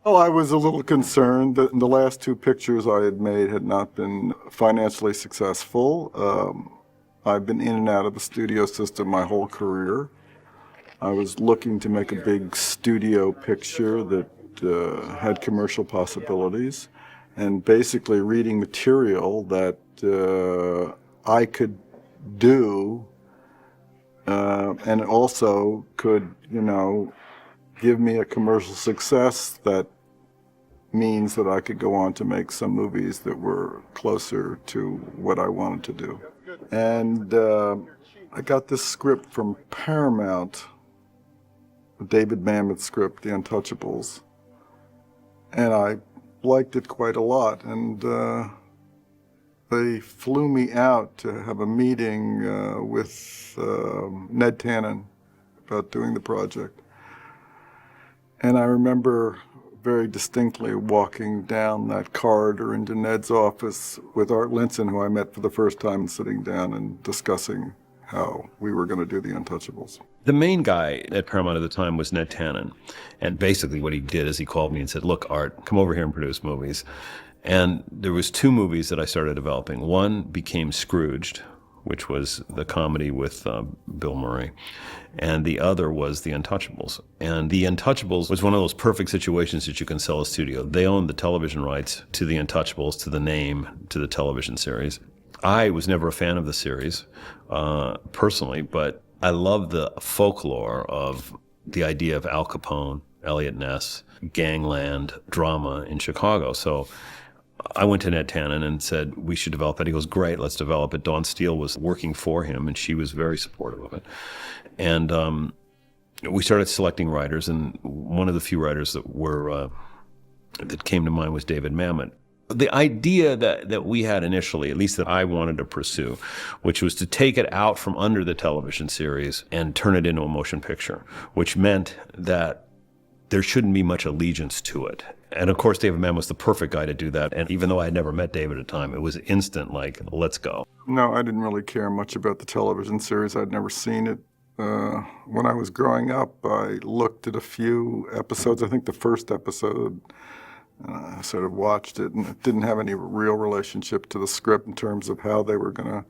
Well, I was a little concerned that the last two pictures I had made had not been financially successful. I've been in and out of the studio system my whole career. I was looking to make a big studio picture that had commercial possibilities, and basically reading material that I could do and also could, give me a commercial success that means that I could go on to make some movies that were closer to what I wanted to do. And I got this script from Paramount, David Mamet's script, The Untouchables, and I liked it quite a lot. And they flew me out to have a meeting with Ned Tannen about doing the project. And I remember very distinctly walking down that corridor into Ned's office with Art Linson, who I met for the first time, and sitting down and discussing how we were going to do The Untouchables. The main guy at Paramount at the time was Ned Tannen. And basically what he did is he called me and said, look, Art, come over here and produce movies. And there was two movies that I started developing. One became Scrooged, which was the comedy with Bill Murray. And the other was The Untouchables. And The Untouchables was one of those perfect situations that you can sell a studio. They owned the television rights to The Untouchables, to the name, to the television series. I was never a fan of the series, personally, but I love the folklore of the idea of Al Capone, Eliot Ness, gangland drama in Chicago. So I went to Ned Tannen and said, we should develop that. He goes, great, let's develop it. Dawn Steele was working for him, and she was very supportive of it. And we started selecting writers, and one of the few writers that came to mind was David Mamet. The idea that we had initially, at least that I wanted to pursue, which was to take it out from under the television series and turn it into a motion picture, which meant that there shouldn't be much allegiance to it. And of course, David Mamet was the perfect guy to do that. And even though I had never met David at the time, it was instant, like, let's go. No, I didn't really care much about the television series. I'd never seen it. When I was growing up, I looked at a few episodes. I think the first episode, I sort of watched it, and it didn't have any real relationship to the script in terms of how they were going to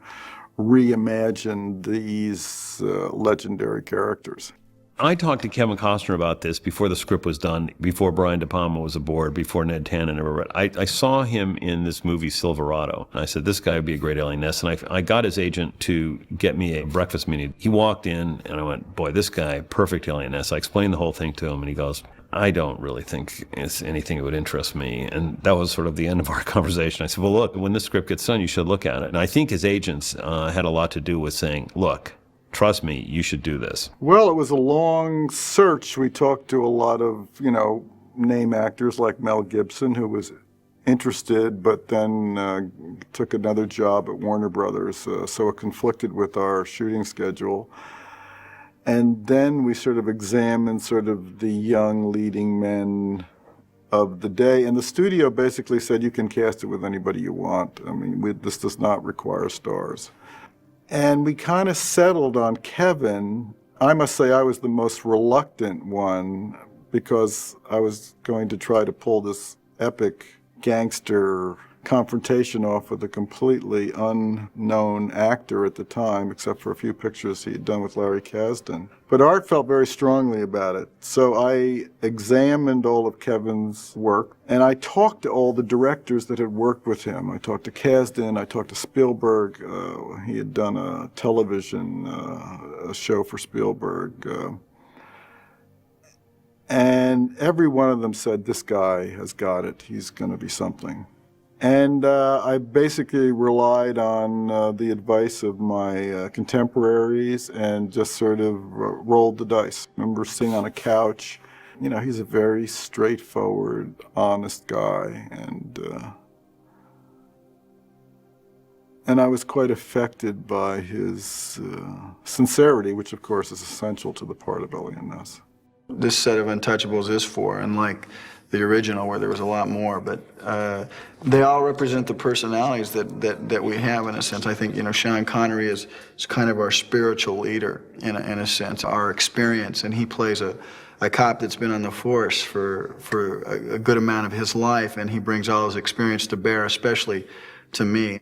reimagine these legendary characters. I talked to Kevin Costner about this before the script was done, before Brian De Palma was aboard, before Ned Tannen ever read. I saw him in this movie Silverado, and I said, this guy would be a great Eliot Ness. And I got his agent to get me a breakfast meeting. He walked in, and I went, boy, this guy, perfect Eliot Ness. I explained the whole thing to him, and he goes, I don't really think it's anything that would interest me. And that was sort of the end of our conversation. I said, well, look, when this script gets done, you should look at it. And I think his agents had a lot to do with saying, look, trust me, you should do this. Well, it was a long search. We talked to a lot of, name actors like Mel Gibson, who was interested, but then took another job at Warner Brothers, so it conflicted with our shooting schedule. And then we sort of examined sort of the young leading men of the day. And the studio basically said, you can cast it with anybody you want. I mean, this does not require stars. And we kind of settled on Kevin. I must say I was the most reluctant one because I was going to try to pull this epic gangster confrontation off with a completely unknown actor at the time, except for a few pictures he had done with Larry Kasdan. But Art felt very strongly about it. So I examined all of Kevin's work, and I talked to all the directors that had worked with him. I talked to Kasdan, I talked to Spielberg. He had done a television show for Spielberg. And every one of them said, this guy has got it. He's going to be something. And I basically relied on the advice of my contemporaries and just sort of rolled the dice. I remember sitting on a couch. He's a very straightforward, honest guy. And I was quite affected by his sincerity, which of course is essential to the part of Eliot Ness. This set of Untouchables is for, unlike the original where there was a lot more, but they all represent the personalities that we have in a sense. I think, Sean Connery is kind of our spiritual leader in a sense, our experience, and he plays a a cop that's been on the force for a good amount of his life, and he brings all his experience to bear, especially to me.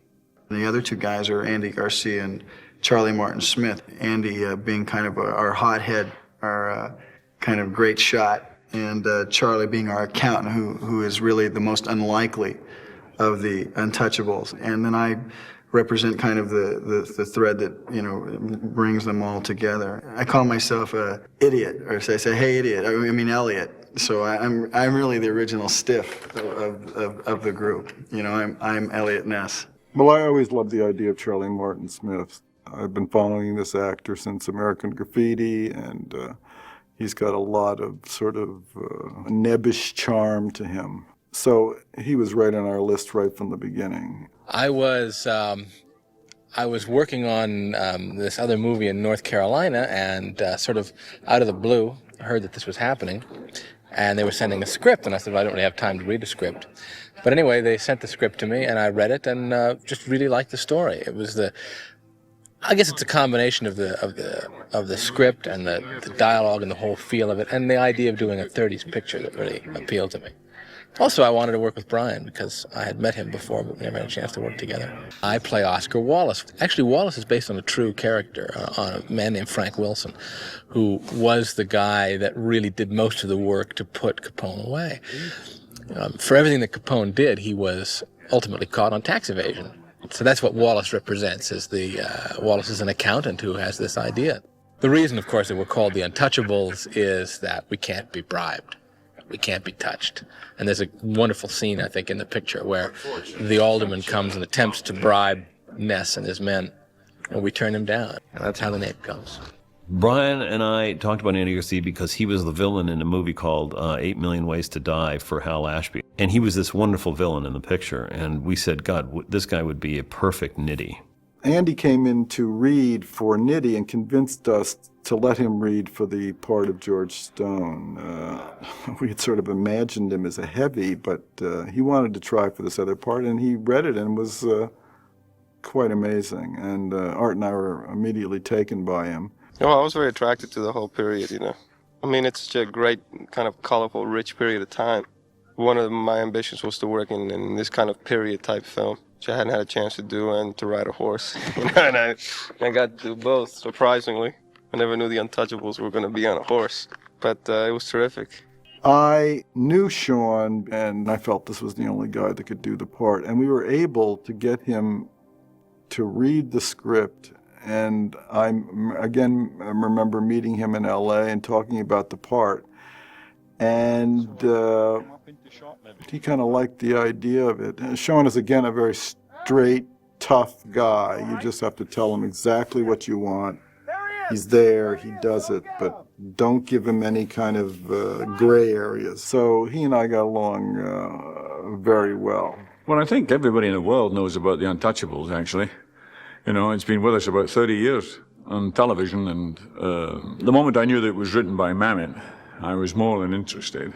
And the other two guys are Andy Garcia and Charlie Martin Smith. Andy being kind of our hothead, our kind of great shot, and Charlie being our accountant, who is really the most unlikely of the Untouchables. And then I represent kind of the thread that, you know, brings them all together. I call myself a idiot, or I say, hey idiot, I mean Eliot. So I'm really the original stiff of the group. You know, I'm Eliot Ness. Well, I always loved the idea of Charlie Martin Smith. I've been following this actor since American Graffiti, and he's got a lot of sort of nebbish charm to him. So he was right on our list right from the beginning. I was working on this other movie in North Carolina, and sort of out of the blue, I heard that this was happening, and they were sending a script, and I said, well, I don't really have time to read the script. But anyway, they sent the script to me, and I read it, and just really liked the story. It was I guess it's a combination of the script and the dialogue and the whole feel of it, and the idea of doing a 30s picture that really appealed to me. Also, I wanted to work with Brian because I had met him before, but we never had a chance to work together. I play Oscar Wallace. Actually, Wallace is based on a true character, on a man named Frank Wilson, who was the guy that really did most of the work to put Capone away. For everything that Capone did, he was ultimately caught on tax evasion. So that's what Wallace represents, is Wallace is an accountant who has this idea. The reason, of course, that we're called the Untouchables is that we can't be bribed. We can't be touched. And there's a wonderful scene, I think, in the picture where the alderman comes and attempts to bribe Ness and his men, and we turn him down. And that's how the name comes. Brian and I talked about Andy Garcia because he was the villain in a movie called 8 Million Ways to Die for Hal Ashby. And he was this wonderful villain in the picture. And we said, God, this guy would be a perfect Nitty. Andy came in to read for Nitty and convinced us to let him read for the part of George Stone. We had sort of imagined him as a heavy, but he wanted to try for this other part, and he read it and was quite amazing. And Art and I were immediately taken by him. Well, I was very attracted to the whole period, you know. I mean, it's such a great, kind of colorful, rich period of time. One of my ambitions was to work in this kind of period-type film, which I hadn't had a chance to do, and to ride a horse. And I got to do both, surprisingly. I never knew the Untouchables were going to be on a horse, but it was terrific. I knew Sean, and I felt this was the only guy that could do the part, and we were able to get him to read the script. And I, again, remember meeting him in LA and talking about the part. And he kind of liked the idea of it. And Sean is, again, a very straight, tough guy. You just have to tell him exactly what you want. He's there, he does it, but don't give him any kind of gray areas. So he and I got along very well. Well, I think everybody in the world knows about the Untouchables, actually. You know, it's been with us about 30 years on television, and the moment I knew that it was written by Mamet, I was more than interested.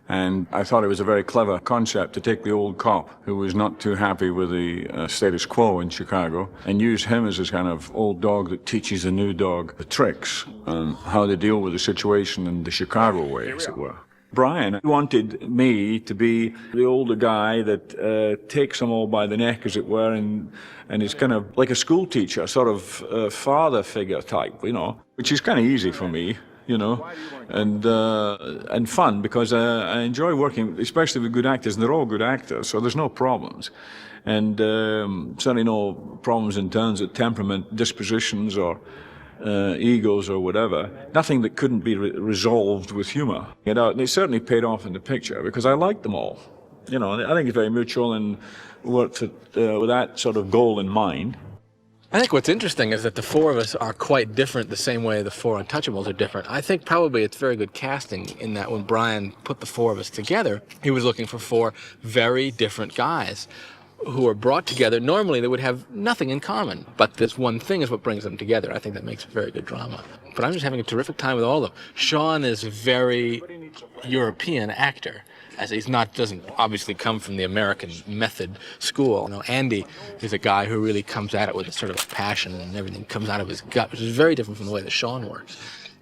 And I thought it was a very clever concept to take the old cop who was not too happy with the status quo in Chicago and use him as this kind of old dog that teaches a new dog the tricks and how to deal with the situation in the Chicago way, as it were. Brian wanted me to be the older guy that takes them all by the neck, as it were, and is kind of like a school teacher, sort of father figure type, you know, which is kind of easy for me, you know, and fun, because I enjoy working, especially with good actors, and they're all good actors, so there's no problems. And certainly no problems in terms of temperament, dispositions, or egos or whatever, nothing that couldn't be resolved with humor. You know, and it certainly paid off in the picture because I liked them all. You know, I think it's very mutual and worked with that sort of goal in mind. I think what's interesting is that the four of us are quite different the same way the four Untouchables are different. I think probably it's very good casting in that when Brian put the four of us together, he was looking for four very different guys who are brought together. Normally they would have nothing in common, but this one thing is what brings them together. I think that makes a very good drama. But I'm just having a terrific time with all of them. Sean is a very European actor, as he's not, doesn't obviously come from the American method school. You know, Andy is a guy who really comes at it with a sort of passion, and everything comes out of his gut, which is very different from the way that Sean works.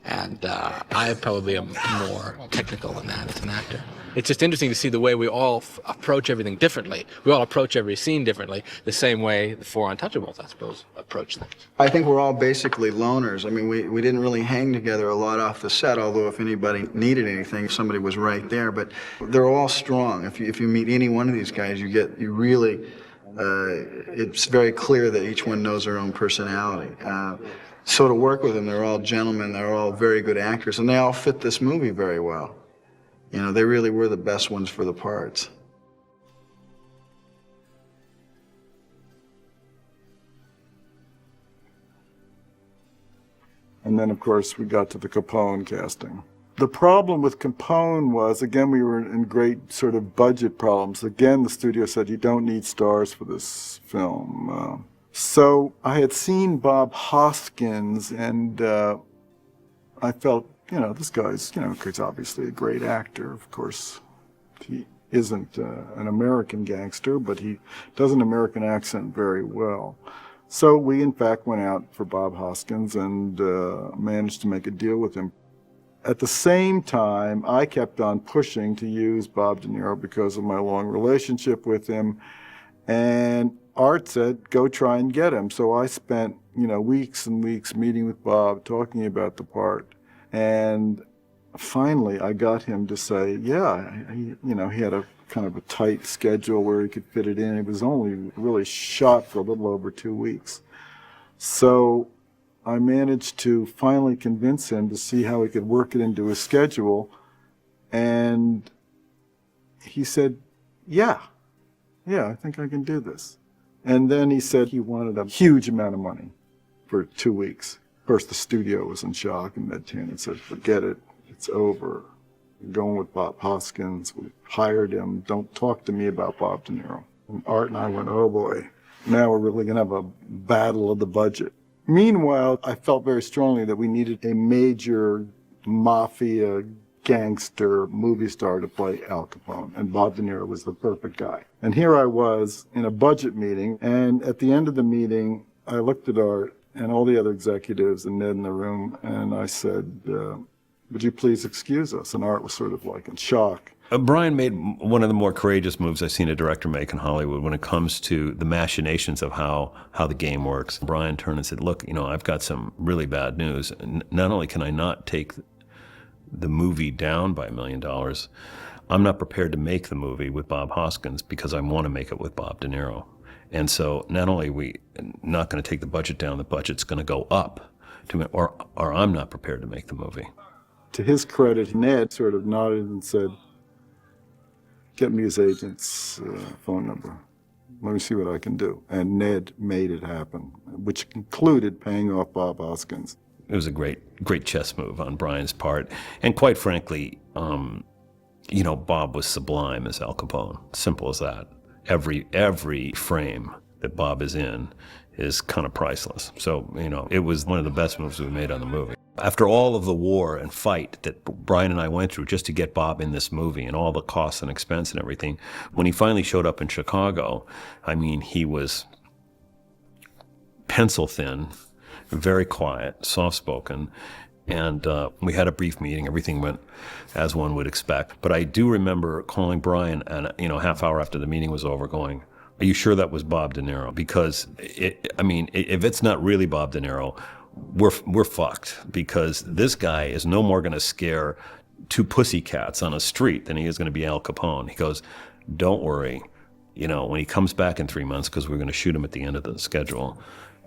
And I probably am more technical than that as an actor. It's just interesting to see the way we all approach everything differently. We all approach every scene differently, the same way the four Untouchables, I suppose, approach things. I think we're all basically loners. I mean, we didn't really hang together a lot off the set, although if anybody needed anything, somebody was right there. But they're all strong. If you meet any one of these guys, it's very clear that each one knows their own personality. So to work with them, they're all gentlemen, they're all very good actors, and they all fit this movie very well. You know, they really were the best ones for the parts. And then, of course, we got to the Capone casting. The problem with Capone was, again, we were in great sort of budget problems. Again, the studio said, you don't need stars for this film. So I had seen Bob Hoskins, and I felt, this guy's, he's obviously a great actor. Of course, he isn't an American gangster, but he does an American accent very well. So we, in fact, went out for Bob Hoskins and managed to make a deal with him. At the same time, I kept on pushing to use Bob De Niro because of my long relationship with him. And Art said, go try and get him. So I spent, weeks and weeks meeting with Bob, talking about the part. And finally, I got him to say, yeah, he had a kind of a tight schedule where he could fit it in. It was only really shot for a little over 2 weeks. So I managed to finally convince him to see how he could work it into his schedule. And he said, yeah, I think I can do this. And then he said he wanted a huge amount of money for 2 weeks. Of course, the studio was in shock, and Ned Tannen said, forget it, it's over. We're going with Bob Hoskins. We hired him. Don't talk to me about Bob De Niro. And Art and I went, oh boy, now we're really going to have a battle of the budget. Meanwhile, I felt very strongly that we needed a major mafia gangster movie star to play Al Capone, and Bob De Niro was the perfect guy. And here I was in a budget meeting, and at the end of the meeting, I looked at Art and all the other executives and Ned in the room, and I said, would you please excuse us? And Art was sort of like in shock. Brian made one of the more courageous moves I've seen a director make in Hollywood when it comes to the machinations of how the game works. Brian turned and said, look, I've got some really bad news. Not only can I not take the movie down by $1 million, I'm not prepared to make the movie with Bob Hoskins because I want to make it with Bob De Niro. And so not only are we not going to take the budget down, the budget's going to go up, or I'm not prepared to make the movie. To his credit, Ned sort of nodded and said, get me his agent's phone number. Let me see what I can do. And Ned made it happen, which included paying off Bob Hoskins. It was a great chess move on Brian's part. And quite frankly, Bob was sublime as Al Capone. Simple as that. Every frame that Bob is in is kind of priceless. So, it was one of the best moves we made on the movie. After all of the war and fight that Brian and I went through just to get Bob in this movie and all the costs and expense and everything, when he finally showed up in Chicago, he was pencil thin, very quiet, soft-spoken, and we had a brief meeting. Everything went as one would expect. But I do remember calling Brian and, half hour after the meeting was over going, are you sure that was Bob De Niro? Because, if it's not really Bob De Niro, we're fucked, because this guy is no more going to scare two pussycats on a street than he is going to be Al Capone. He goes, don't worry, when he comes back in 3 months, because we're going to shoot him at the end of the schedule,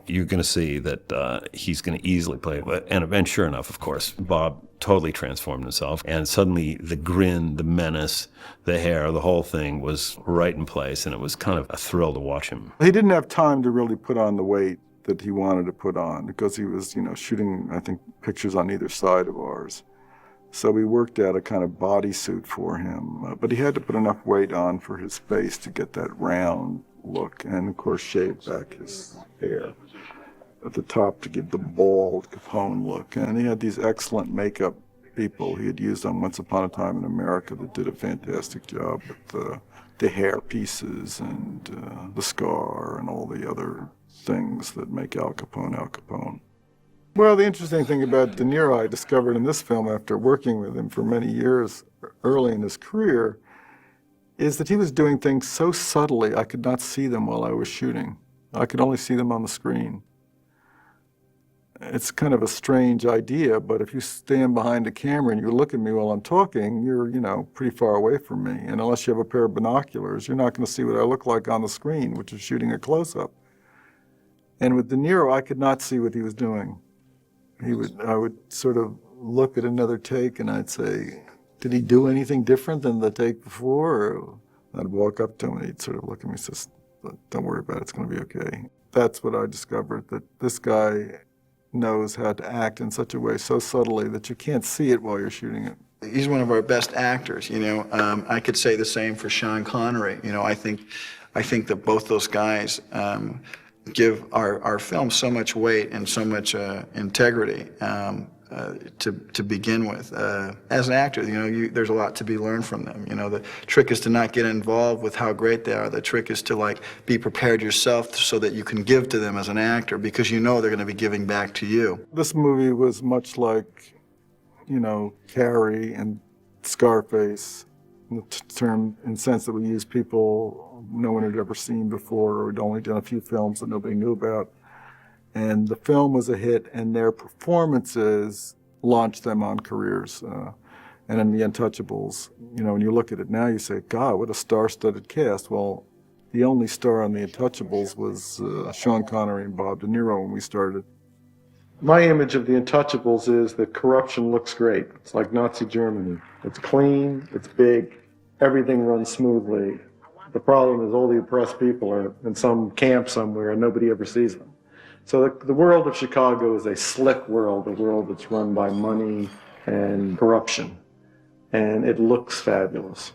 you're going to see that he's going to easily play it. And sure enough, of course, Bob totally transformed himself. And suddenly the grin, the menace, the hair, the whole thing was right in place. And it was kind of a thrill to watch him. He didn't have time to really put on the weight that he wanted to put on because he was, shooting, I think, pictures on either side of ours. So we worked out a kind of bodysuit for him. But he had to put enough weight on for his face to get that round look. And, of course, shave back his hair at the top to give the bald Capone look. And he had these excellent makeup people he had used on Once Upon a Time in America that did a fantastic job with the hair pieces and the scar and all the other things that make Al Capone Al Capone. Well, the interesting thing about De Niro I discovered in this film after working with him for many years early in his career is that he was doing things so subtly I could not see them while I was shooting. I could only see them on the screen. It's kind of a strange idea, but if you stand behind a camera and you look at me while I'm talking, you're, pretty far away from me. And unless you have a pair of binoculars, you're not going to see what I look like on the screen, which is shooting a close-up. And with De Niro, I could not see what he was doing. I would sort of look at another take and I'd say, did he do anything different than the take before? Or I'd walk up to him and he'd sort of look at me and say, don't worry about it, it's going to be okay. That's what I discovered, that this guy knows how to act in such a way so subtly that you can't see it while you're shooting it. He's one of our best actors, I could say the same for Sean Connery. I think that both those guys give our film so much weight and so much integrity to begin with. As an actor, there's a lot to be learned from them. The trick is to not get involved with how great they are. The trick is to be prepared yourself so that you can give to them as an actor because they're going to be giving back to you. This movie was much like, Carrie and Scarface, in the sense that we use people no one had ever seen before or had only done a few films that nobody knew about. And the film was a hit, and their performances launched them on careers. And in The Untouchables, when you look at it now, you say, God, what a star-studded cast. Well, the only star on The Untouchables was Sean Connery and Bob De Niro when we started. My image of The Untouchables is that corruption looks great. It's like Nazi Germany. It's clean, it's big, everything runs smoothly. The problem is all the oppressed people are in some camp somewhere and nobody ever sees them. So the world of Chicago is a slick world, a world that's run by money and corruption. And it looks fabulous.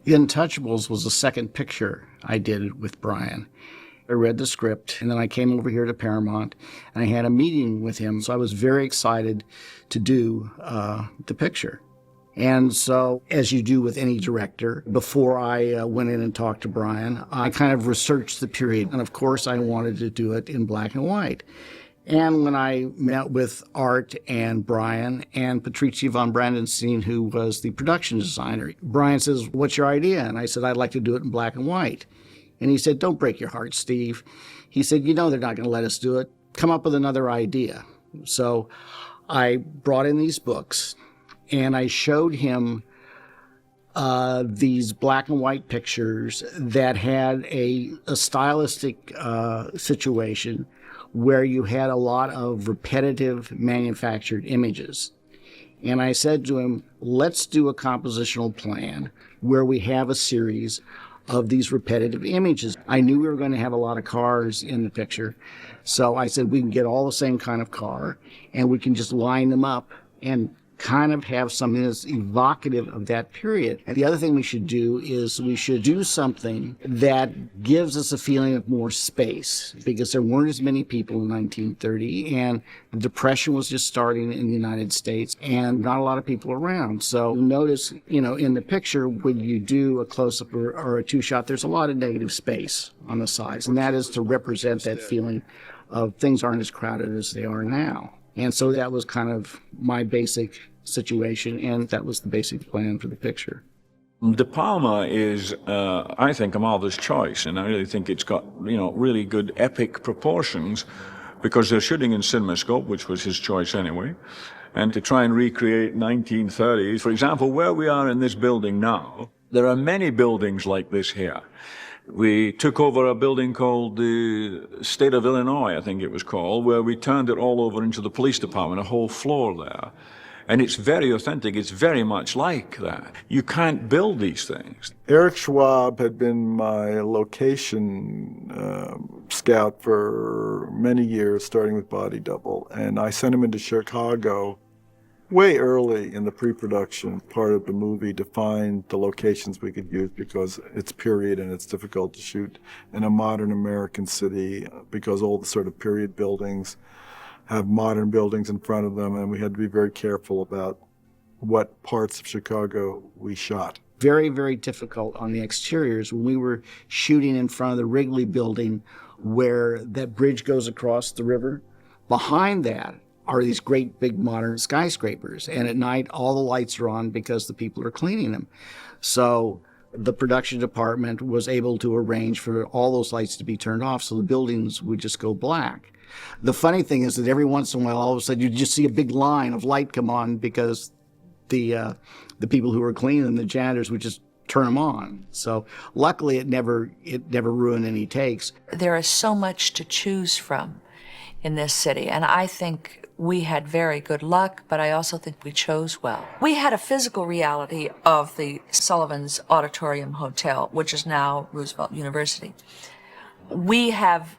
The Untouchables was the second picture I did with Brian. I read the script, and then I came over here to Paramount, and I had a meeting with him. So I was very excited to do the picture. And so, as you do with any director, before I went in and talked to Brian, I kind of researched the period. And of course, I wanted to do it in black and white. And when I met with Art and Brian and Patrizia von Brandenstein, who was the production designer, Brian says, what's your idea? And I said, I'd like to do it in black and white. And he said, don't break your heart, Steve. He said, they're not going to let us do it. Come up with another idea. So I brought in these books, and I showed him these black and white pictures that had a stylistic situation where you had a lot of repetitive manufactured images. And I said to him, let's do a compositional plan where we have a series of these repetitive images. I knew we were going to have a lot of cars in the picture. So I said, we can get all the same kind of car and we can just line them up and kind of have something that's evocative of that period. And the other thing we should do is we should do something that gives us a feeling of more space, because there weren't as many people in 1930 and the Depression was just starting in the United States and not a lot of people around. So notice, in the picture, when you do a close-up or a two-shot, there's a lot of negative space on the sides, and that is to represent that feeling of things aren't as crowded as they are now. And so that was kind of my basic situation, and that was the basic plan for the picture. De Palma is, I think, a marvelous choice, and I really think it's got, really good epic proportions, because they're shooting in CinemaScope, which was his choice anyway, and to try and recreate 1930s. For example, where we are in this building now, there are many buildings like this here. We took over a building called the State of Illinois, I think it was called, where we turned it all over into the police department, a whole floor there. And it's very authentic. It's very much like that. You can't build these things. Eric Schwab had been my location scout for many years, starting with Body Double. And I sent him into Chicago way early in the pre-production part of the movie to find the locations we could use, because it's period and it's difficult to shoot in a modern American city because all the sort of period buildings have modern buildings in front of them, and we had to be very careful about what parts of Chicago we shot. Very, very difficult on the exteriors. When we were shooting in front of the Wrigley building where that bridge goes across the river, behind that are these great big modern skyscrapers. And at night, all the lights are on because the people are cleaning them. So the production department was able to arrange for all those lights to be turned off so the buildings would just go black. The funny thing is that every once in a while, all of a sudden, you just see a big line of light come on because the people who were cleaning, the janitors, would just turn them on. So luckily, it never ruined any takes. There is so much to choose from in this city, and I think we had very good luck, but I also think we chose well. We had a physical reality of the Sullivan's Auditorium Hotel, which is now Roosevelt University. We have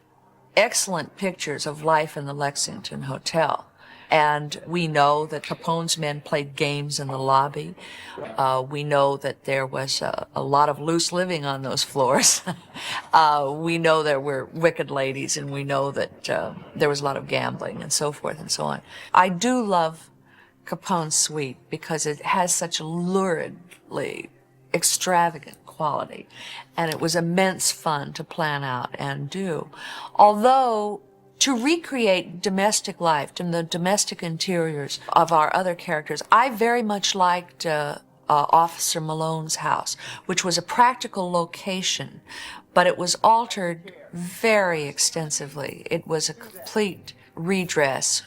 excellent pictures of life in the Lexington Hotel. And we know that Capone's men played games in the lobby. We know that there was a lot of loose living on those floors. We know there were wicked ladies, and we know that there was a lot of gambling and so forth and so on. I do love Capone's suite because it has such a luridly extravagant quality, and it was immense fun to plan out and do. Although to recreate domestic life, the domestic interiors of our other characters, I very much liked Officer Malone's house, which was a practical location, but it was altered very extensively. It was a complete redress,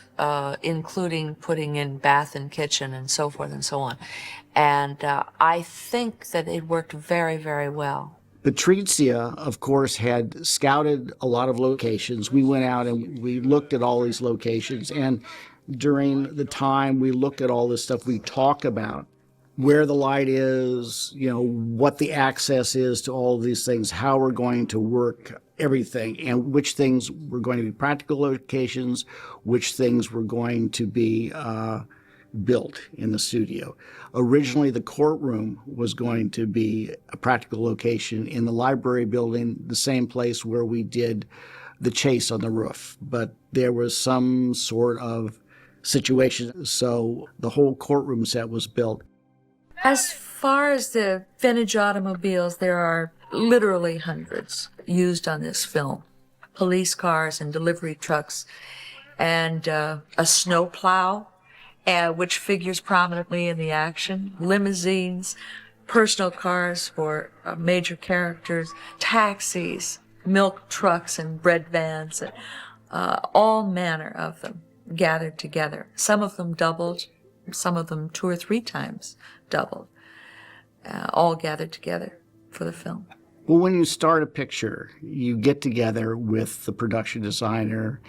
including putting in bath and kitchen and so forth and so on. And I think that it worked very, very well. Patrizia, of course, had scouted a lot of locations. We went out and we looked at all these locations. And during the time we looked at all this stuff, we talk about where the light is, what the access is to all of these things, how we're going to work everything, and which things were going to be practical locations, which things were going to be built in the studio. Originally, the courtroom was going to be a practical location in the library building, the same place where we did the chase on the roof. But there was some sort of situation, so the whole courtroom set was built. As far as the vintage automobiles, there are literally hundreds used on this film. Police cars and delivery trucks, and a snowplow, which figures prominently in the action, limousines, personal cars for major characters, taxis, milk trucks and bread vans, all manner of them gathered together. Some of them doubled, some of them 2 or 3 times doubled, all gathered together for the film. Well, when you start a picture, you get together with the production designer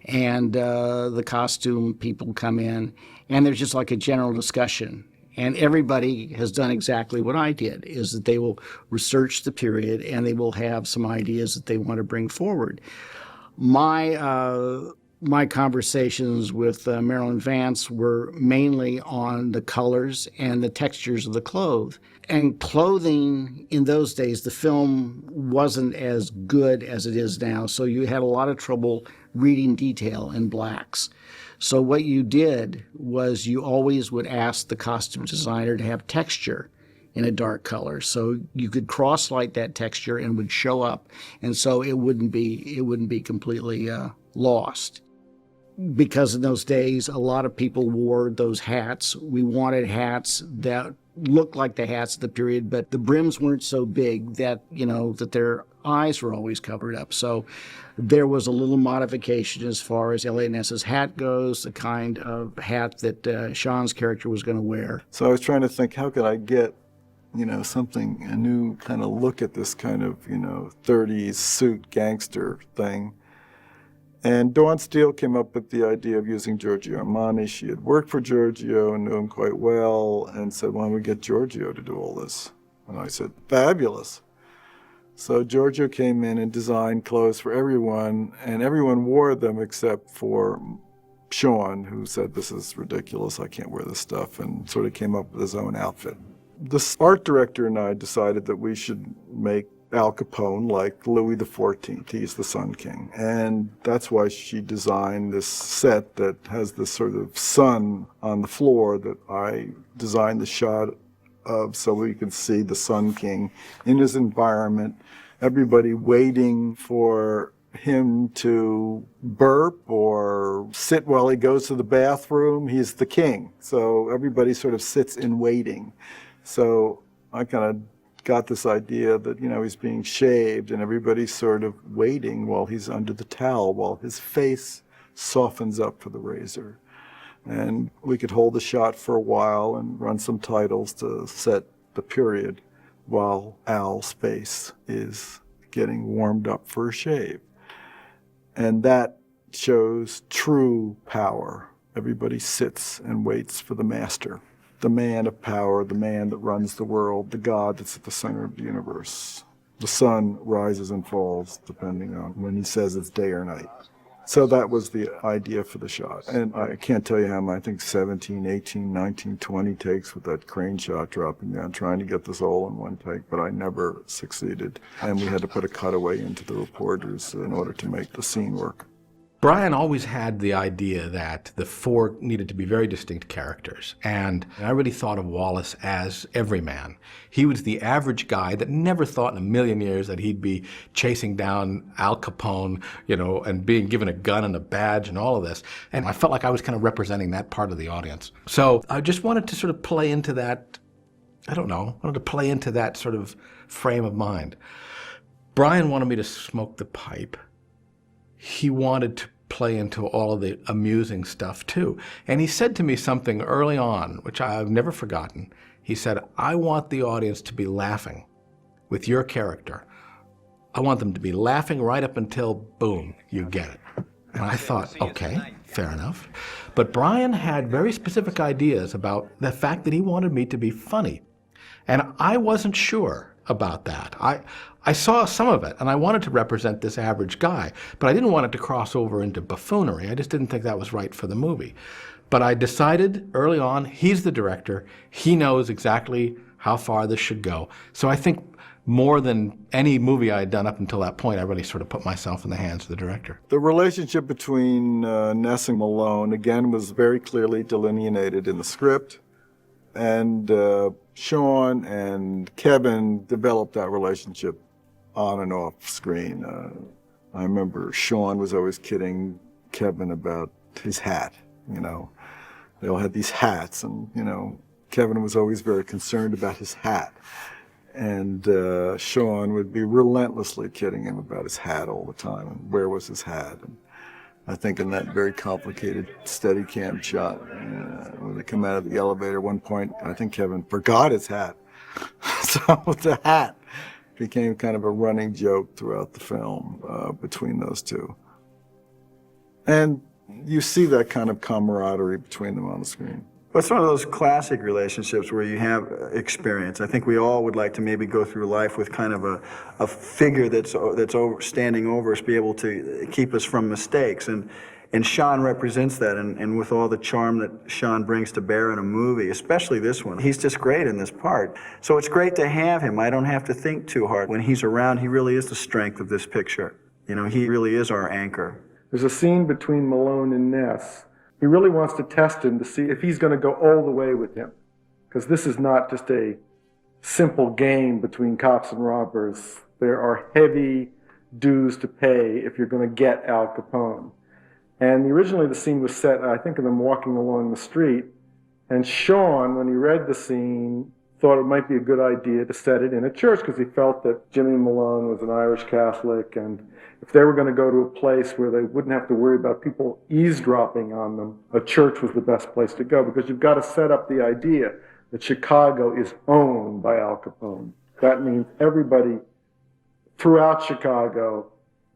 and the costume people come in, and there's just like a general discussion. And everybody has done exactly what I did, is that they will research the period and they will have some ideas that they want to bring forward. My conversations with Marilyn Vance were mainly on the colors and the textures of the clothes. And clothing in those days, the film wasn't as good as it is now, so you had a lot of trouble reading detail in blacks. So what you did was you always would ask the costume designer to have texture in a dark color, so you could cross-light that texture and it would show up, and so it wouldn't be completely lost. Because in those days, a lot of people wore those hats. We wanted hats that looked like the hats of the period, but the brims weren't so big that, that their eyes were always covered up. So there was a little modification as far as Eliot Ness's hat goes, the kind of hat that Sean's character was going to wear. So I was trying to think, how could I get, something, a new kind of look at this kind of, 30s suit gangster thing. And Dawn Steele came up with the idea of using Giorgio Armani. She had worked for Giorgio and knew him quite well, and said, why don't we get Giorgio to do all this? And I said, fabulous. So Giorgio came in and designed clothes for everyone, and everyone wore them except for Sean, who said, this is ridiculous, I can't wear this stuff, and sort of came up with his own outfit. The art director and I decided that we should make Al Capone like Louis XIV. He's the Sun King. And that's why she designed this set that has this sort of sun on the floor that I designed the shot of, so we can see the Sun King in his environment, everybody waiting for him to burp or sit while he goes to the bathroom, he's the king. So everybody sort of sits in waiting. So I kind of got this idea that, he's being shaved and everybody's sort of waiting while he's under the towel, while his face softens up for the razor. And we could hold the shot for a while and run some titles to set the period while Al's face is getting warmed up for a shave. And that shows true power. Everybody sits and waits for the master, the man of power, the man that runs the world, the God that's at the center of the universe. The sun rises and falls depending on when he says it's day or night. So that was the idea for the shot. And I can't tell you how many, I think 17, 18, 19, 20 takes with that crane shot dropping down, trying to get this all in one take, but I never succeeded. And we had to put a cutaway into the reporters in order to make the scene work. Brian always had the idea that the four needed to be very distinct characters, and I really thought of Wallace as everyman. He was the average guy that never thought in a million years that he'd be chasing down Al Capone, and being given a gun and a badge and all of this, and I felt like I was kind of representing that part of the audience. So I just wanted to sort of play into that, play into that sort of frame of mind. Brian wanted me to smoke the pipe. He wanted to play into all of the amusing stuff too. And he said to me something early on, which I've never forgotten. He said, I want the audience to be laughing with your character. I want them to be laughing right up until, boom, you get it. And I thought, okay, fair enough. But Brian had very specific ideas about the fact that he wanted me to be funny. And I wasn't sure about that. I saw some of it, and I wanted to represent this average guy, but I didn't want it to cross over into buffoonery. I just didn't think that was right for the movie. But I decided early on, he's the director. He knows exactly how far this should go. So I think more than any movie I had done up until that point, I really sort of put myself in the hands of the director. The relationship between Ness and Malone, again, was very clearly delineated in the script. And Sean and Kevin developed that relationship on and off screen. I remember Sean was always kidding Kevin about his hat, They all had these hats, and, Kevin was always very concerned about his hat. And Sean would be relentlessly kidding him about his hat all the time, and where was his hat. And I think in that very complicated Steadicam shot, when they come out of the elevator at one point, I think Kevin forgot his hat. So the hat became kind of a running joke throughout the film between those two. And you see that kind of camaraderie between them on the screen. Well, it's one of those classic relationships where you have experience. I think we all would like to maybe go through life with kind of a figure that's standing over us, be able to keep us from mistakes. And Sean represents that, and with all the charm that Sean brings to bear in a movie, especially this one, he's just great in this part. So it's great to have him. I don't have to think too hard. When he's around, he really is the strength of this picture. He really is our anchor. There's a scene between Malone and Ness. He really wants to test him to see if he's going to go all the way with him. Because this is not just a simple game between cops and robbers. There are heavy dues to pay if you're going to get Al Capone. And originally the scene was set, I think, of them walking along the street. And Sean, when he read the scene, thought it might be a good idea to set it in a church because he felt that Jimmy Malone was an Irish Catholic, and if they were going to go to a place where they wouldn't have to worry about people eavesdropping on them, a church was the best place to go, because you've got to set up the idea that Chicago is owned by Al Capone. That means everybody throughout Chicago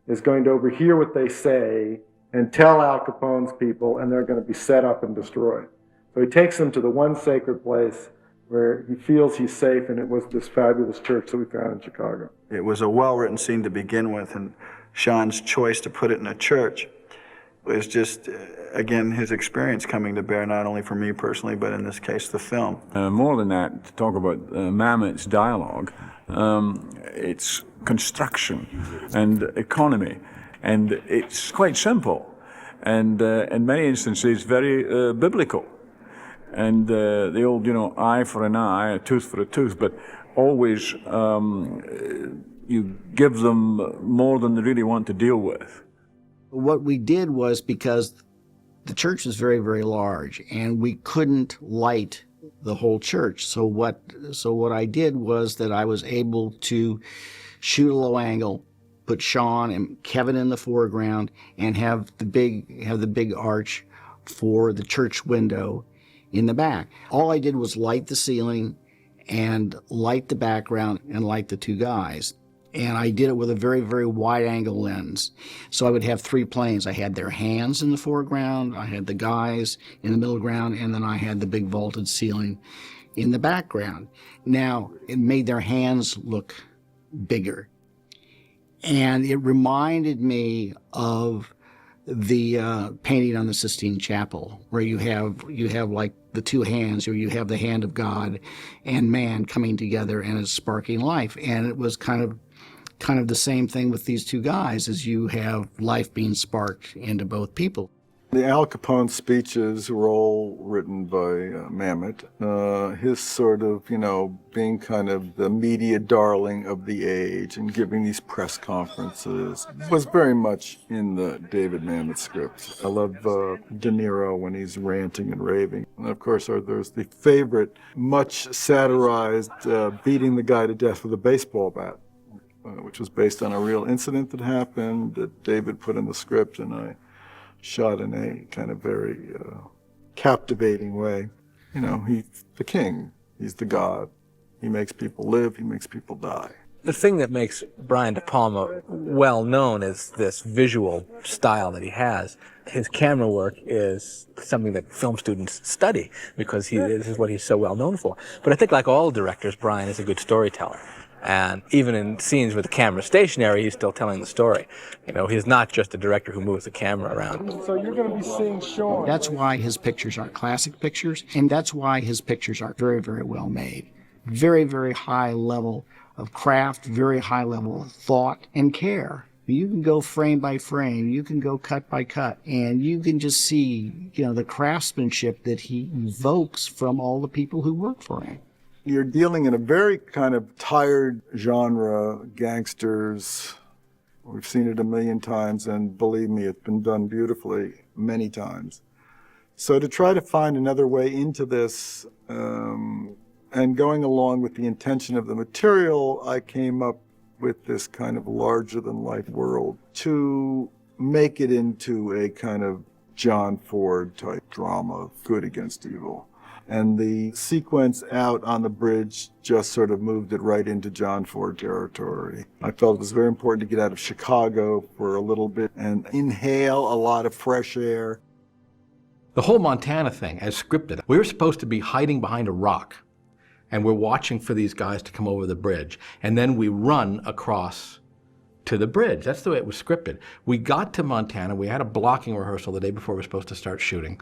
is going to overhear what they say and tell Al Capone's people, and they're going to be set up and destroyed. So he takes them to the one sacred place where he feels he's safe, and it was this fabulous church that we found in Chicago. It was a well-written scene to begin with, and Sean's choice to put it in a church was just, again, his experience coming to bear, not only for me personally, but in this case, the film. More than that, to talk about Mamet's dialogue, it's construction and economy, and it's quite simple, and in many instances, very biblical. And the old, eye for an eye, a tooth for a tooth, but always you give them more than they really want to deal with. What we did was, because the church was very, very large, and we couldn't light the whole church. So what I did was that I was able to shoot a low angle, put Sean and Kevin in the foreground, and have the big arch for the church window in the back. All I did was light the ceiling and light the background and light the two guys. And I did it with a very, very wide angle lens. So I would have three planes. I had their hands in the foreground, I had the guys in the middle ground, and then I had the big vaulted ceiling in the background. Now, it made their hands look bigger. And it reminded me of the painting on the Sistine Chapel, where you have like the two hands, or you have the hand of God and man coming together and it's sparking life. And it was kind of the same thing with these two guys, as you have life being sparked into both people. The Al Capone speeches were all written by Mamet. His sort of, being kind of the media darling of the age and giving these press conferences was very much in the David Mamet script. I love De Niro when he's ranting and raving. And of course, there's the favorite, much satirized, beating the guy to death with a baseball bat, which was based on a real incident that happened that David put in the script, and I shot in a kind of very captivating way. He's the king. He's the god. He makes people live. He makes people die. The thing that makes Brian De Palma well known is this visual style that he has. His camera work is something that film students study because this is what he's so well known for. But I think, like all directors, Brian is a good storyteller. And even in scenes with the camera stationary, he's still telling the story. He's not just a director who moves the camera around. So you're going to be seeing Sean. That's why his pictures are classic pictures, and that's why his pictures are very, very well made. Very, very high level of craft, very high level of thought and care. You can go frame by frame, you can go cut by cut, and you can just see, the craftsmanship that he evokes from all the people who work for him. You're dealing in a very kind of tired genre, gangsters. We've seen it a million times, and believe me, it's been done beautifully many times. So to try to find another way into this, and going along with the intention of the material, I came up with this kind of larger-than-life world to make it into a kind of John Ford-type drama, good against evil. And the sequence out on the bridge just sort of moved it right into John Ford territory. I felt it was very important to get out of Chicago for a little bit and inhale a lot of fresh air. The whole Montana thing, as scripted, we were supposed to be hiding behind a rock, and we're watching for these guys to come over the bridge, and then we run across to the bridge. That's the way it was scripted. We got to Montana, we had a blocking rehearsal the day before we were supposed to start shooting.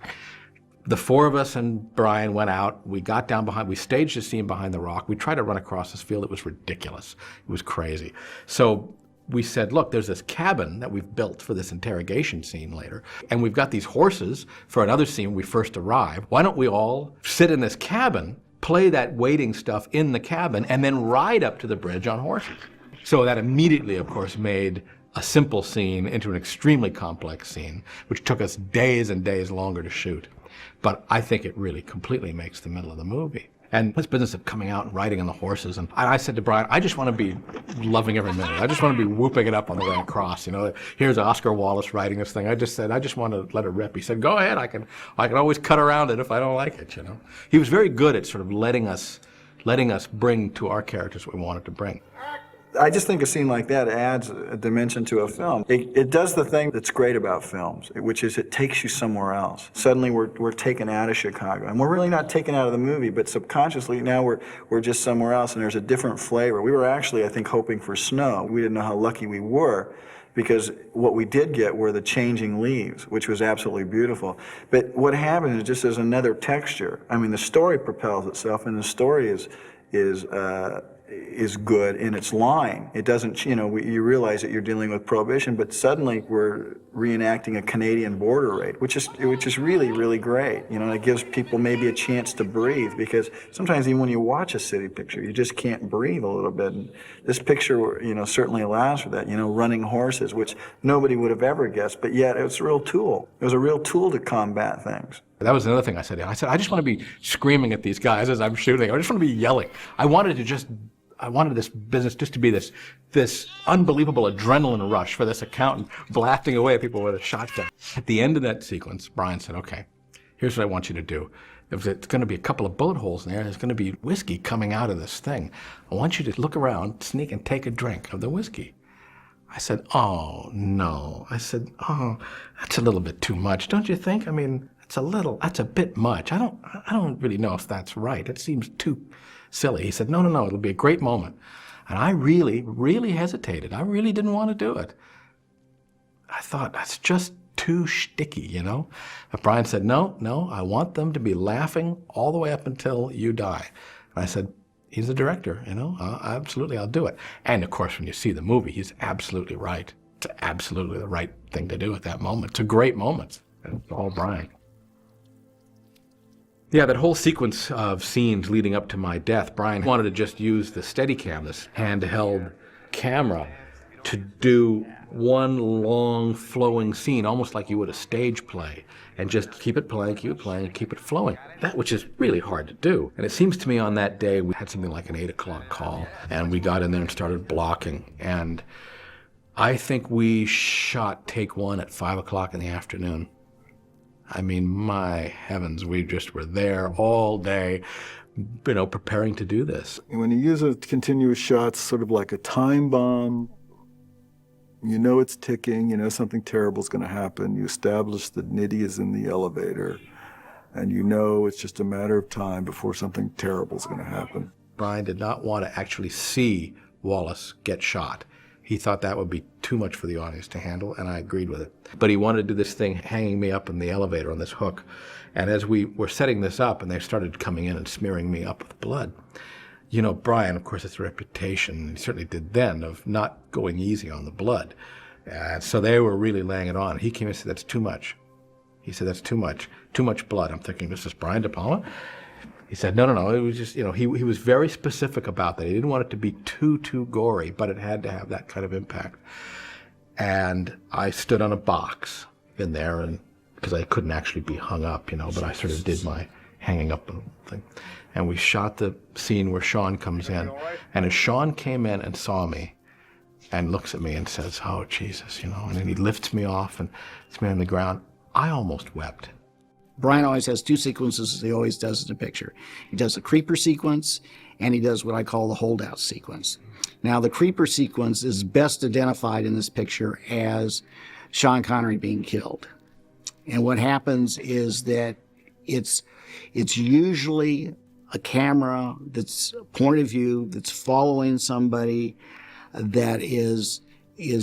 The four of us and Brian went out. We got down behind, we staged a scene behind the rock. We tried to run across this field. It was ridiculous. It was crazy. So we said, look, there's this cabin that we've built for this interrogation scene later, and we've got these horses for another scene when we first arrive. Why don't we all sit in this cabin, play that waiting stuff in the cabin, and then ride up to the bridge on horses? So that immediately, of course, made a simple scene into an extremely complex scene, which took us days and days longer to shoot. But I think it really completely makes the middle of the movie. And this business of coming out and riding on the horses, and I said to Brian, I just want to be loving every minute. I just want to be whooping it up on the way across. Here's Oscar Wallace riding this thing. I just said, I just want to let it rip. He said, go ahead. I can always cut around it if I don't like it. He was very good at sort of letting us bring to our characters what we wanted to bring. I just think a scene like that adds a dimension to a film. It does the thing that's great about films, which is it takes you somewhere else. Suddenly we're taken out of Chicago, and we're really not taken out of the movie, but subconsciously now we're just somewhere else, and there's a different flavor. We were actually, I think, hoping for snow. We didn't know how lucky we were, because what we did get were the changing leaves, which was absolutely beautiful. But what happens is just there's another texture. I mean, the story propels itself, and the story is is good in its line. It doesn't, you realize that you're dealing with Prohibition, but suddenly we're reenacting a Canadian border raid, which is really, really great. It gives people maybe a chance to breathe, because sometimes even when you watch a city picture, you just can't breathe a little bit. And this picture, certainly allows for that. Running horses, which nobody would have ever guessed, but yet it was a real tool. It was a real tool to combat things. That was another thing I said. I just want to be screaming at these guys as I'm shooting. I just want to be yelling. I wanted this business just to be this unbelievable adrenaline rush for this accountant blasting away at people with a shotgun. At the end of that sequence, Brian said, okay, here's what I want you to do. It's going to be a couple of bullet holes in there. There's going to be whiskey coming out of this thing. I want you to look around, sneak and take a drink of the whiskey. I said, oh, no. I said, oh, that's a little bit too much, don't you think? I mean, that's a bit much. I don't really know if that's right. It seems too silly. He said, no, it'll be a great moment. And I really, really hesitated. I really didn't want to do it. I thought, that's just too shticky, But Brian said, no, I want them to be laughing all the way up until you die. And I said, he's the director, absolutely, I'll do it. And of course, when you see the movie, he's absolutely right. It's absolutely the right thing to do at that moment. It's a great moment. And it's all Brian. Yeah, that whole sequence of scenes leading up to my death, Brian wanted to just use the Steadicam, this handheld camera, to do one long flowing scene, almost like you would a stage play, and just keep it playing, and keep it flowing. That which is really hard to do. And it seems to me on that day we had something like an 8 o'clock call, and we got in there and started blocking. And I think we shot take 1 at 5 o'clock in the afternoon. I mean, my heavens, we just were there all day, preparing to do this. When you use a continuous shot, sort of like a time bomb, it's ticking, something terrible is going to happen. You establish that Nitty is in the elevator, and it's just a matter of time before something terrible is going to happen. Brian did not want to actually see Wallace get shot. He thought that would be too much for the audience to handle, and I agreed with it. But he wanted to do this thing hanging me up in the elevator on this hook. And as we were setting this up, and they started coming in and smearing me up with blood, Brian, of course, has a reputation, he certainly did then, of not going easy on the blood. So they were really laying it on. He came and said, that's too much. He said, that's too much blood. I'm thinking, this is Brian De Palma? He said, no, it was just, he was very specific about that. He didn't want it to be too gory, but it had to have that kind of impact. And I stood on a box in there, and because I couldn't actually be hung up, but I sort of did my hanging up thing. And we shot the scene where Sean comes in. And as Sean came in and saw me and looks at me and says, oh, Jesus, and then he lifts me off and puts me on the ground, I almost wept. Brian always has 2 sequences, as he always does in a picture. He does the creeper sequence, and he does what I call the holdout sequence. Now, the creeper sequence is best identified in this picture as Sean Connery being killed. And what happens is that it's usually a camera that's point of view, that's following somebody that is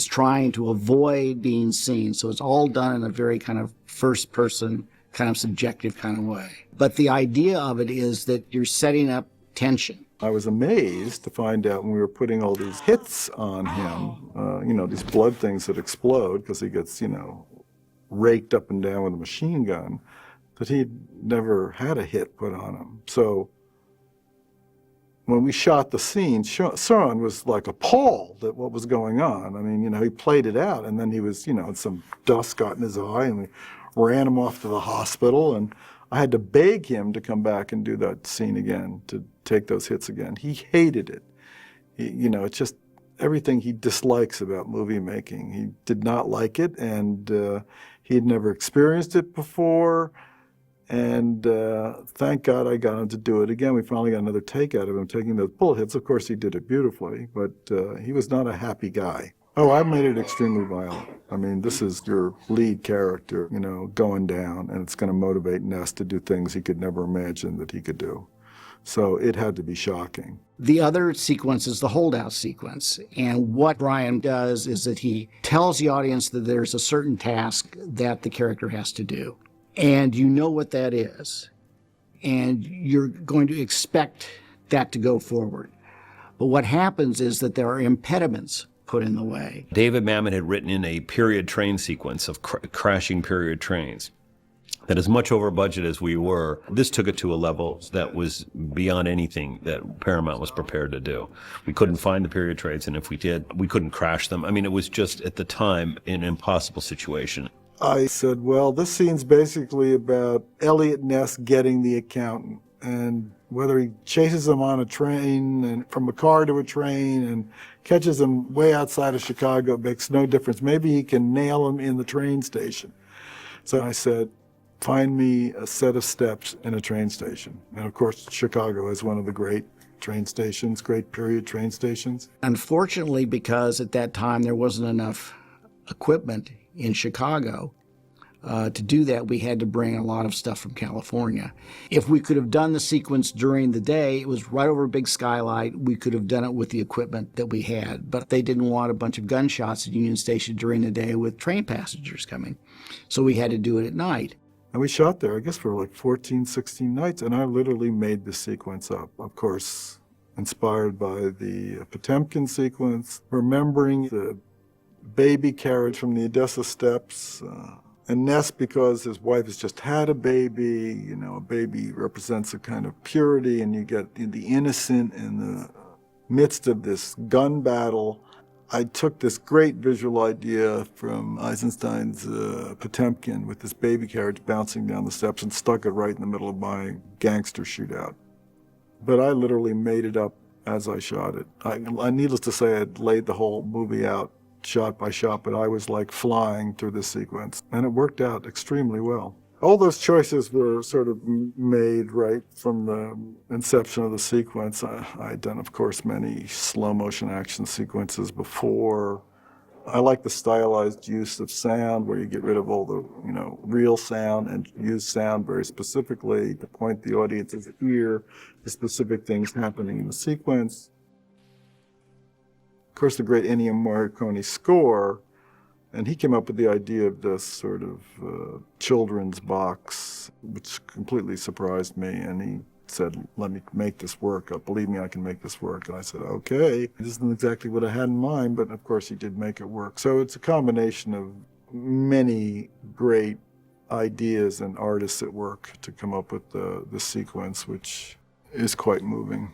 trying to avoid being seen. So it's all done in a very kind of first person, kind of subjective kind of way. But the idea of it is that you're setting up tension. I was amazed to find out when we were putting all these hits on him, these blood things that explode because he gets, raked up and down with a machine gun, that he'd never had a hit put on him. So when we shot the scene, Sean was like appalled at what was going on. I mean, he played it out, and then he was, some dust got in his eye, and we ran him off to the hospital, and I had to beg him to come back and do that scene again, to take those hits again. He hated it. It's just everything he dislikes about movie making. He did not like it, and he had never experienced it before. And thank God I got him to do it again. We finally got another take out of him taking those bullet hits. Of course, he did it beautifully, but he was not a happy guy. Oh, I made it extremely violent. I mean, this is your lead character, going down, and it's going to motivate Ness to do things he could never imagine that he could do. So it had to be shocking. The other sequence is the holdout sequence. And what Brian does is that he tells the audience that there's a certain task that the character has to do. And you know what that is. And you're going to expect that to go forward. But what happens is that there are impediments put in the way. David Mamet had written in a period train sequence of crashing period trains that as much over budget as we were, this took it to a level that was beyond anything that Paramount was prepared to do. We couldn't find the period trains, and if we did, we couldn't crash them. I mean, it was just, at the time, an impossible situation. I said, well, this scene's basically about Eliot Ness getting the accountant, and whether he chases him on a train and from a car to a train and catches him way outside of Chicago, it makes no difference. Maybe he can nail him in the train station. So I said, find me a set of steps in a train station. And of course, Chicago is one of the great train stations, great period train stations. Unfortunately, because at that time there wasn't enough equipment in Chicago to do that, we had to bring a lot of stuff from California. If we could have done the sequence during the day, it was right over a big skylight, we could have done it with the equipment that we had. But they didn't want a bunch of gunshots at Union Station during the day with train passengers coming. So we had to do it at night. And we shot there, I guess, for like 14, 16 nights, and I literally made the sequence up. Of course, inspired by the Potemkin sequence, remembering the baby carriage from the Odessa steps, and Ness, because his wife has just had a baby, you know, a baby represents a kind of purity, and you get the innocent in the midst of this gun battle. I took this great visual idea from Eisenstein's Potemkin with this baby carriage bouncing down the steps and stuck it right in the middle of my gangster shootout. But I literally made it up as I shot it. Needless to say, I had laid the whole movie out shot by shot, but I was like flying through this sequence, and it worked out extremely well. All those choices were sort of made right from the inception of the sequence. I had done, of course, many slow motion action sequences before. I like the stylized use of sound where you get rid of all the, real sound and use sound very specifically to point the audience's ear to specific things happening in the sequence. Of course, the great Ennio Morricone score, and he came up with the idea of this sort of children's box, which completely surprised me. And he said, let me make this work. Believe me, I can make this work. And I said, okay. This isn't exactly what I had in mind, but of course he did make it work. So it's a combination of many great ideas and artists at work to come up with the sequence, which is quite moving.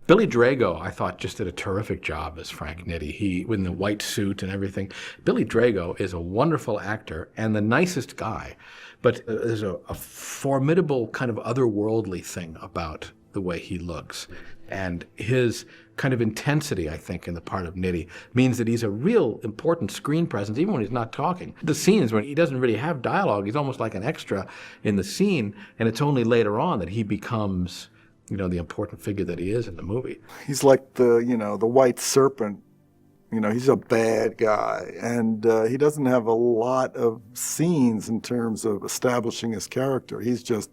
Billy Drago, I thought, just did a terrific job as Frank Nitti. He, in the white suit and everything. Billy Drago is a wonderful actor and the nicest guy, but there's a formidable kind of otherworldly thing about the way he looks. And his kind of intensity, I think, in the part of Nitti means that he's a real important screen presence, even when he's not talking. The scenes when he doesn't really have dialogue, he's almost like an extra in the scene, and it's only later on that he becomes the important figure that he is in the movie. He's like the white serpent. He's a bad guy. And he doesn't have a lot of scenes in terms of establishing his character. He's just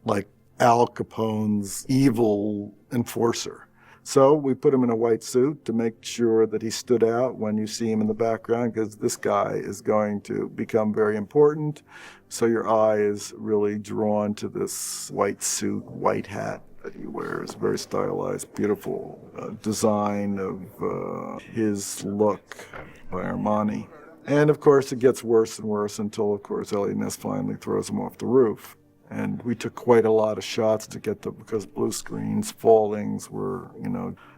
like Al Capone's evil enforcer. So we put him in a white suit to make sure that he stood out when you see him in the background, because this guy is going to become very important. So your eye is really drawn to this white suit, white hat that he wears. Very stylized, beautiful design of his look by Armani. And of course it gets worse and worse until, of course, Eliot Ness finally throws him off the roof. And we took quite a lot of shots to get because blue screens, fallings were,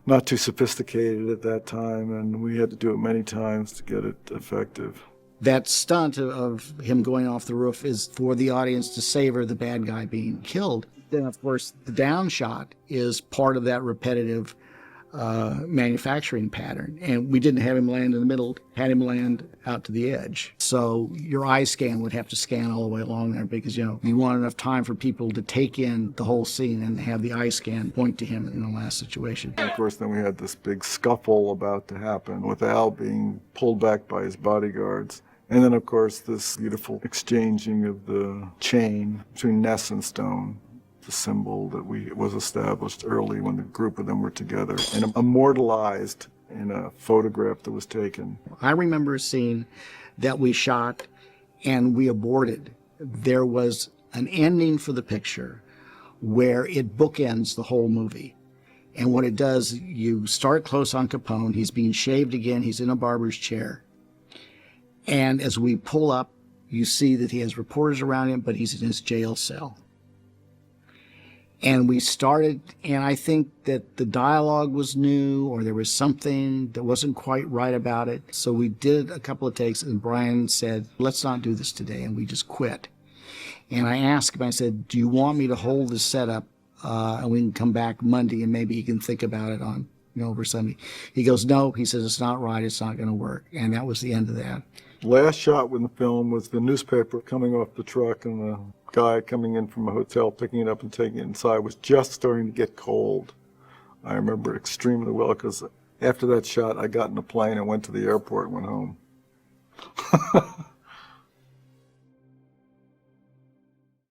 not too sophisticated at that time, and we had to do it many times to get it effective. That stunt of him going off the roof is for the audience to savor the bad guy being killed. Then, of course, the down shot is part of that repetitive manufacturing pattern. And we didn't have him land in the middle, had him land out to the edge. So your eye scan would have to scan all the way along there because, you want enough time for people to take in the whole scene and have the eye scan point to him in the last situation. And of course, then we had this big scuffle about to happen with Al being pulled back by his bodyguards. And then, of course, this beautiful exchanging of the chain between Ness and Stone, the symbol that was established early when the group of them were together and immortalized in a photograph that was taken. I remember a scene that we shot and we aborted. There was an ending for the picture where it bookends the whole movie. And what it does, you start close on Capone. He's being shaved again. He's in a barber's chair. And as we pull up, you see that he has reporters around him, but he's in his jail cell. And we started, and I think that the dialogue was new, or there was something that wasn't quite right about it. So we did a couple of takes, and Brian said, let's not do this today, and we just quit. And I asked him, I said, do you want me to hold the setup, and we can come back Monday, and maybe he can think about it on, over Sunday. He goes, no, he says, it's not right, it's not going to work. And that was the end of that. Last shot in the film was the newspaper coming off the truck, and the guy coming in from a hotel, picking it up and taking it inside was just starting to get cold. I remember extremely well, because after that shot, I got in a plane and went to the airport and went home.